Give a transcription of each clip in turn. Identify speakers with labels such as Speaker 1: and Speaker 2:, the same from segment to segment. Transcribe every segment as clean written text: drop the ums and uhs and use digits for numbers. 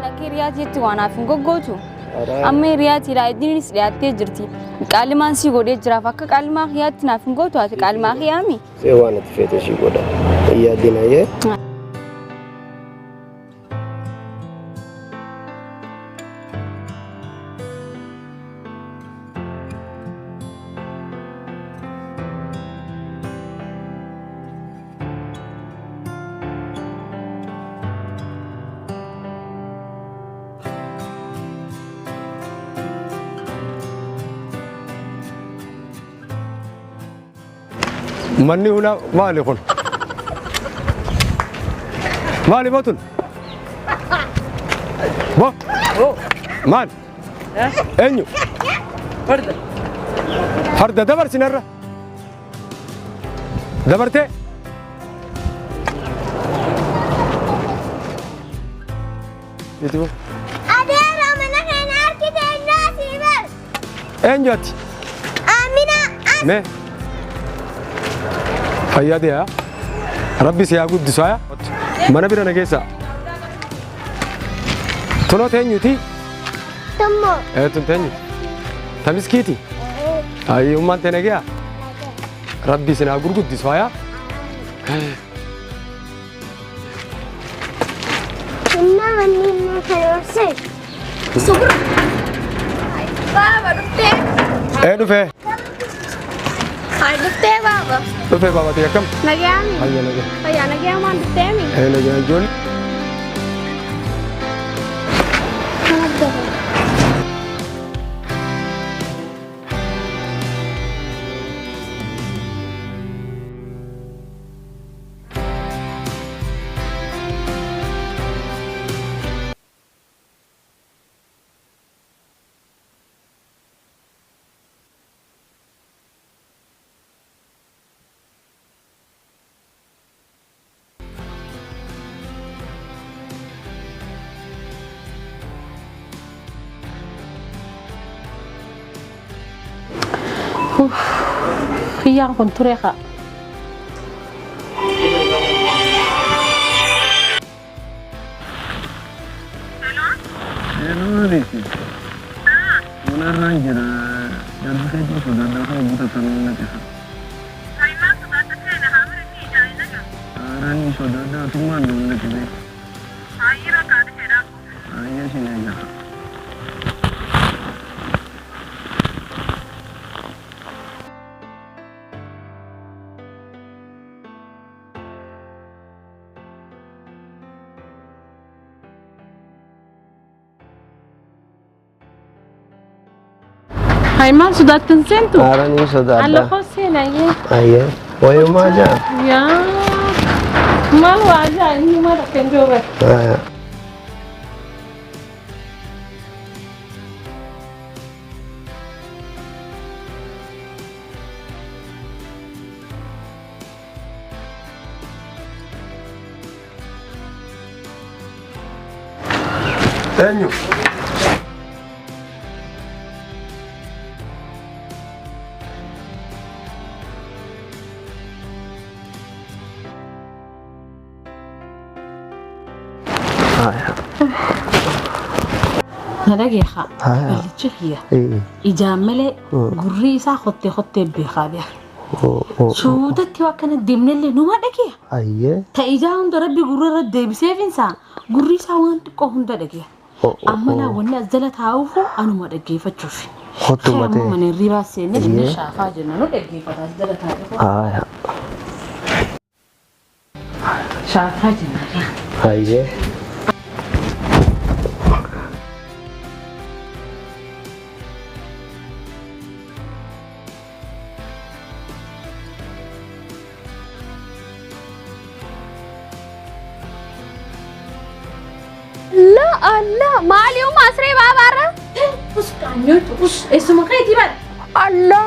Speaker 1: haala kee riyaatiitti waan haaf hin goggootu. Amma riyaatiidha iddiinis dhiyaattee jirti. Qaalimaan si godhee jiraaf akka qaalimaa kiyaatti naaf hin gootu ati qaalimaa kiyaami.
Speaker 2: See waan ati feete si godha. Yaadinayee.
Speaker 3: مني هنا مالي خن مالي بطل با مال انيو فرد دبر سنرة دبرتي يتبو
Speaker 4: أدير من هنا أركض الناس يبر
Speaker 3: انيو أتي
Speaker 4: آمنة
Speaker 3: مه فيادي يا ربي سياقود دسايا ما نبينا نجيسا تنو تانيو تي
Speaker 4: تمو
Speaker 3: تن تانيو تمسكيتي أي يوم ما تنجيا ربي سياقود دسايا
Speaker 4: كنا مني نخلصي صبر بابا رفتي
Speaker 3: دفع
Speaker 4: هاي رفتي بابا
Speaker 3: دفع بابا تيا كم
Speaker 4: نجيامي
Speaker 3: هيا نجي
Speaker 4: هيا نجيام عند تامي
Speaker 3: نجي جول
Speaker 5: Khiyang kon tureka.
Speaker 2: Hello Ricky. Mana ranjira? Dan saya sudah dapat buat tangan nanti.
Speaker 6: Saya masuk ke sana, hamil ni jadi naga.
Speaker 2: Rani sudah dah cuma dulu nanti.
Speaker 6: Saya rasa ada cerah.
Speaker 2: Ayah sini aja.
Speaker 5: Hai mal sudah tentu.
Speaker 2: Rani sudah
Speaker 5: Halo
Speaker 2: ada.
Speaker 5: Hussein aja.
Speaker 2: Ayah. Woy aja.
Speaker 5: Ya. Malu aja ini mah tak kenjora.
Speaker 3: انيو
Speaker 5: Nalagi kha. Balichiya. Ijamale gurisa khotte bikhabiya. Sudatti wakana dimnelle numa dakiya.
Speaker 2: Ayah.
Speaker 5: Ta ijaan darabbi gurra deebiseefinsa gurrisa waan xiqqoo hunda dhageya. Amma na wanni azala taa'uuf anuma dhaggeeffachuuf.
Speaker 2: Kottu matee.
Speaker 5: Amma mana riba seenne inni shaafaa jenna nu dhaggeeffata azala taa'uuf.
Speaker 2: Ayah.
Speaker 5: Shaafaa jenna.
Speaker 2: Ayah.
Speaker 4: الله ما اليوم أسرع بابا
Speaker 5: بس كانيوت بس اسمه كيف تبان
Speaker 4: الله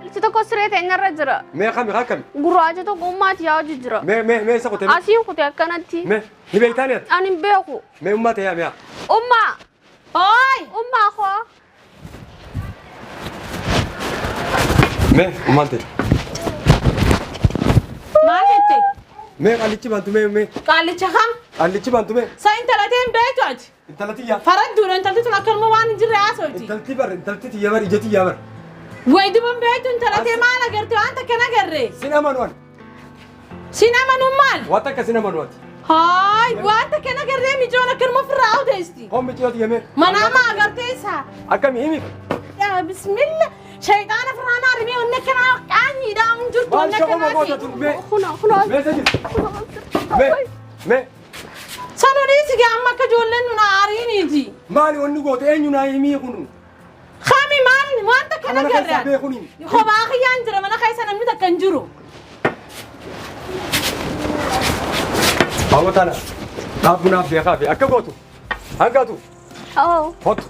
Speaker 4: Itu kau seret engar aja.
Speaker 3: مي خامي خاكم
Speaker 4: Guru aja tuh umat ya aja jera.
Speaker 3: مي سكوت
Speaker 4: Asyik aku tiap nanti.
Speaker 3: مي نبي تانية
Speaker 4: Anim beku.
Speaker 3: مي أمات يا ميا
Speaker 4: Umma.
Speaker 5: Oi
Speaker 4: Umma aku.
Speaker 3: مي أماتي
Speaker 5: ما جيتي
Speaker 3: Mee qallichi bantu mee.
Speaker 5: Qaallicha kam?
Speaker 3: Qallichi bantu mee.
Speaker 5: Sa intalateen beektu ati.
Speaker 3: Intalati yaa.
Speaker 5: Faradduudha intalti tun akkanuma waan hin jirre haasooti.
Speaker 3: Intalti tiyya bar ijati yaa bar.
Speaker 5: Wayduman beektu intalatee maal agarte waan takka nagarre.
Speaker 3: Sin amanuwan.
Speaker 5: Sin amanuun maal?
Speaker 3: Waan takka sin amanuwaati.
Speaker 5: Haay waan takka nagarree mijoon akkanuma ofirraa odeesti.
Speaker 3: Hoo micooti yemee.
Speaker 5: Manaama agarteessa.
Speaker 3: Akkamii himi.
Speaker 5: Yaa bismillah. Shayxaana firaan armee onne kana qaanyiidhaan jirtu
Speaker 3: Maal
Speaker 5: onne
Speaker 3: shaqoo
Speaker 5: kana.
Speaker 3: magoota tun mee.
Speaker 1: Kunoo.
Speaker 3: Mee sajil. Mee.
Speaker 5: Sanodiisi gaamma akka ijoolleen nun aariiniiti.
Speaker 3: Maali wanni goote eenyu naa himii kun.
Speaker 5: Kami maal waan takka
Speaker 3: Mana keessaa
Speaker 5: nagarre.
Speaker 3: beekuniin.
Speaker 5: Kophaa kiyyaan jira mana keessa namni takka hin jiru.
Speaker 3: Hawwataana. Dhaabbunaaf beekaa fi akka gootu. Hangaatu.
Speaker 1: Oo.
Speaker 3: Hotu.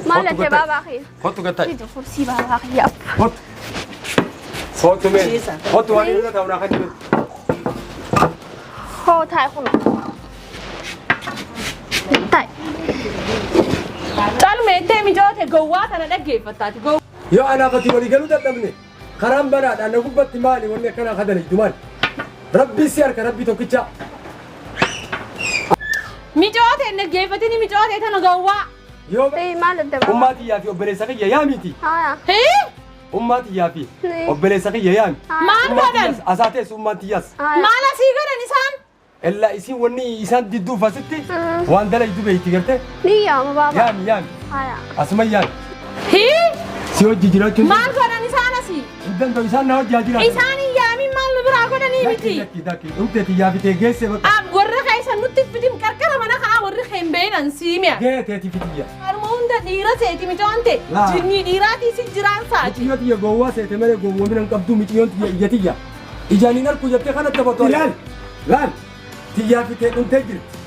Speaker 1: Maal ate baabaa kee?
Speaker 3: Hotu gattaayi.
Speaker 1: Ija kursii baabaa kee.
Speaker 3: Hotu. Hotu mee. Hotu waan inni ta'u naa kan jiru.
Speaker 1: Hoo taa'e kunoo. Taa'e.
Speaker 5: Calmeettee mijoote gowwaa kana dhaggeeffattaati.
Speaker 3: Yoo anaafatti walii galuu dadhabne karaan banaadhaan na gubbatti maali wanni akkanaa kadhale jumaan. Rabbi si harka rabbi tokkicha.
Speaker 5: Mijoote dhaggeeffatini mijoote tana gowwaa.
Speaker 3: Yoo
Speaker 1: Maal ate baabaa?
Speaker 3: ummaatiyyaa fi obboleessa kiyya yaamiti.
Speaker 1: Haaya.
Speaker 5: Hee?
Speaker 3: Ummaatiyyaa fi obboleessa kiyya yaami.
Speaker 5: Maal godhan?
Speaker 3: Asaatees ummaatiyyaas.
Speaker 5: Maal asii godhan isaan?
Speaker 3: Ella isin wanni isaan didduuf asitti waan dalaytu beeyti garte
Speaker 1: Ni yaama baabaa.
Speaker 3: yaami.
Speaker 1: Haaya.
Speaker 3: Asuma yaami.
Speaker 5: Hee?
Speaker 3: Si hojii jiraachuun
Speaker 5: Maal godhan isaan asii?
Speaker 3: hin danda'u isaan na hojjaa jiraatu.
Speaker 5: Isaan hin yaamin maal nu biraa godhanii miti?
Speaker 3: Dakki dhumteeti yaafitee geesse bakka.
Speaker 5: Warra keessa nutti fidim qarqara mana kanaa warri hin beeynan siimiya.
Speaker 3: Geeteeti fitiyya.
Speaker 5: Harma hunda dhiira seeti mijoonte.
Speaker 3: Laa.
Speaker 5: Jinnii dhiiraatii si jiraan saati.
Speaker 3: Miciyoo tiyya gowwaa seete malee gowwoomina hin qabdu miciyoon tiyya ija tiyya. Ijaaniin harkuu jettee kanatti taphatu. Laal. Tiyyaa fitee dhumtee jirti.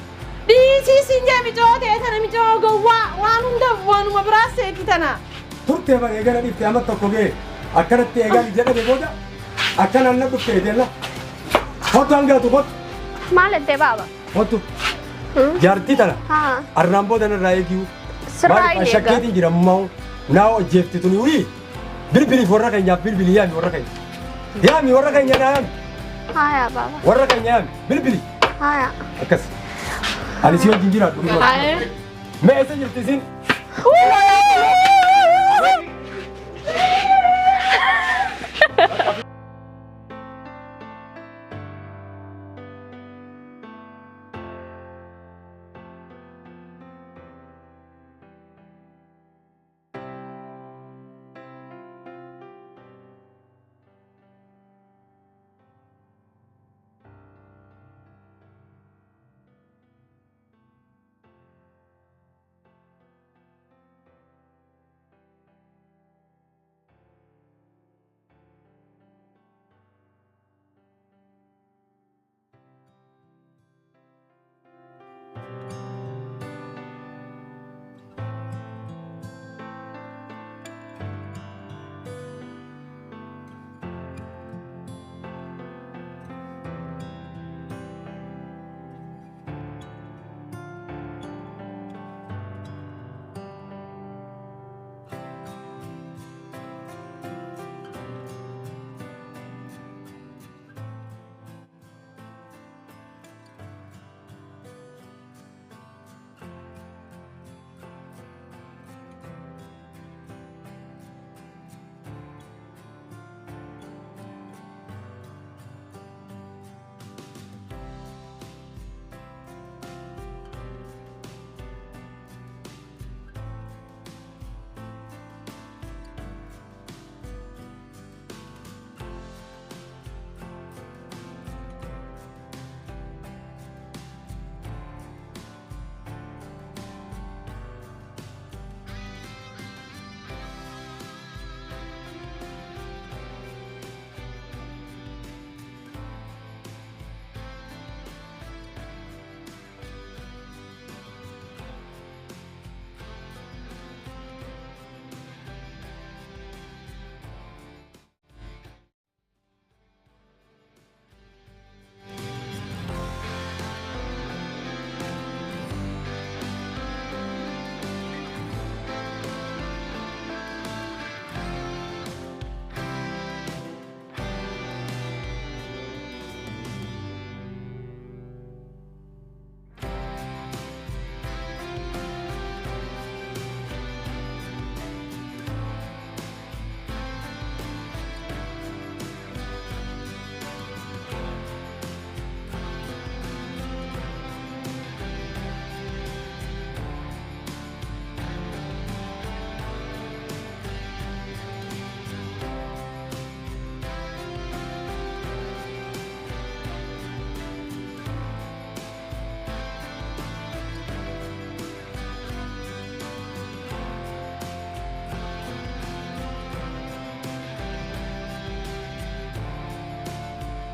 Speaker 5: Dhiisii siin jee mijoote tana mijoo gowwaa waan hunda waanuma biraa seeti tana.
Speaker 3: Turtee bara eegala dhiiftee amma tokko ga'e akkanatti eegaan ija dhabe booda akkanaan na dhuftee eedella. Hotu hangaatu hotu.
Speaker 1: Maal ate baabaa?
Speaker 3: Hotu. Jaartii tana.
Speaker 1: Haa.
Speaker 3: Arraan booda narraa eegiyu.
Speaker 1: Sirraa
Speaker 3: Maal
Speaker 1: eegaa.
Speaker 3: shakkeetiin jira ammoo naa hojjeefti tuni urii. Bilbiliif warra keenyaaf bilbili yaami warra keenya. Yaami warra keenya naa yaami.
Speaker 1: Haaya baabaa.
Speaker 3: Warra keenya yaami bilbili.
Speaker 1: Haaya.
Speaker 3: Akkas. Ani si wajjin jiraadhu.
Speaker 5: Haaya.
Speaker 3: Mee eessa jirti isin?
Speaker 5: Wuu!